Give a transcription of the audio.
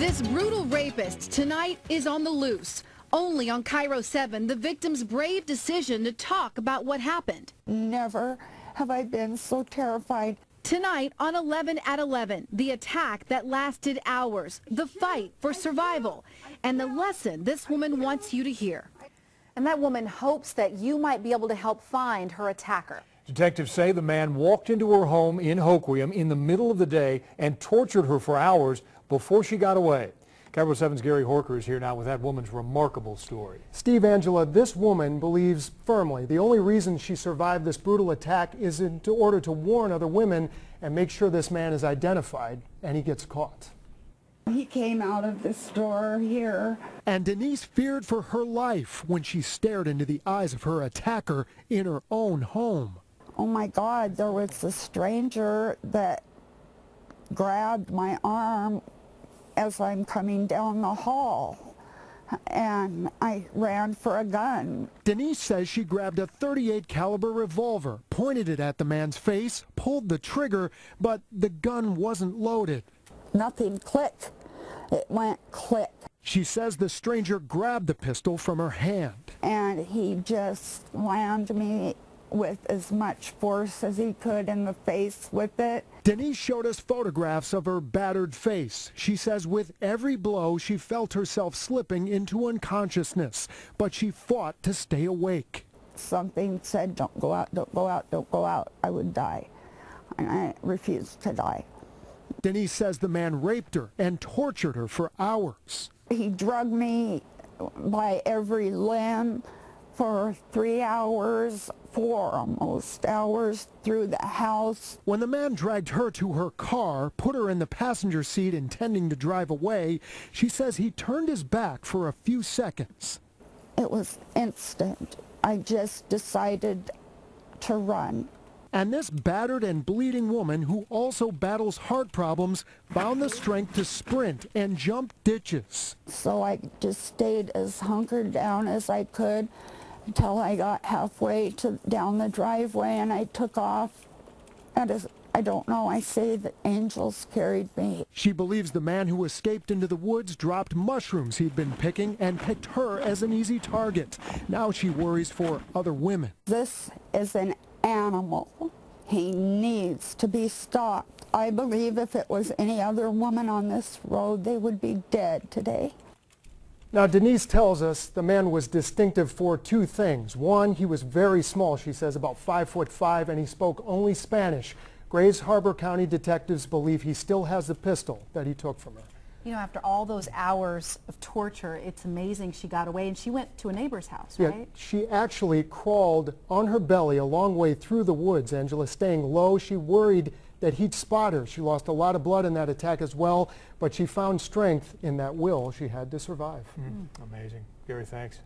This brutal rapist tonight is on the loose. Only on KIRO 7, the victim's brave decision to talk about what happened. Never have I been so terrified. Tonight on 11 at 11, the attack that lasted hours, the fight for survival, and the lesson this woman wants you to hear. And that woman hopes that you might be able to help find her attacker. Detectives say the man walked into her home in Hoquiam in the middle of the day and tortured her for hours before she got away. KIRO 7's Gary Horker is here now with that woman's remarkable story. Steve, Angela, this woman believes firmly the only reason she survived this brutal attack is in order to warn other women and make sure this man is identified and he gets caught. He came out of the store here. And Denise feared for her life when she stared into the eyes of her attacker in her own home. Oh my God, there was a stranger that grabbed my arm as I'm coming down the hall, and I ran for a gun. Denise says she grabbed a .38 caliber revolver, pointed it at the man's face, pulled the trigger, but the gun wasn't loaded. Nothing clicked. It went click. She says the stranger grabbed the pistol from her hand. And he just slammed me with as much force as he could in the face with it. Denise showed us photographs of her battered face. She says with every blow she felt herself slipping into unconsciousness, but she fought to stay awake. Something said, "Don't go out, don't go out, don't go out." I would die, and I refused to die. Denise says the man raped her and tortured her for hours. He drugged me by every limb for 3 hours, 4 almost hours, through the house. When the man dragged her to her car, put her in the passenger seat intending to drive away, she says he turned his back for a few seconds. It was instant. I just decided to run. And this battered and bleeding woman, who also battles heart problems, found the strength to sprint and jump ditches. So I just stayed as hunkered down as I could until I got halfway down the driveway, and I took off. And I don't know, I say that angels carried me. She believes the man who escaped into the woods dropped mushrooms he'd been picking and picked her as an easy target. Now she worries for other women. This is an animal. He needs to be stopped. I believe if it was any other woman on this road, they would be dead today. Now, Denise tells us the man was distinctive for two things. One, he was very small, she says, about 5'5", and he spoke only Spanish. Grays Harbor County detectives believe he still has the pistol that he took from her. You know, after all those hours of torture, it's amazing she got away, and she went to a neighbor's house, right? Yeah, she actually crawled on her belly a long way through the woods, Angela, staying low. She worried that he'd spot her. She lost a lot of blood in that attack as well, but she found strength in that will she had to survive. Amazing. Gary, thanks.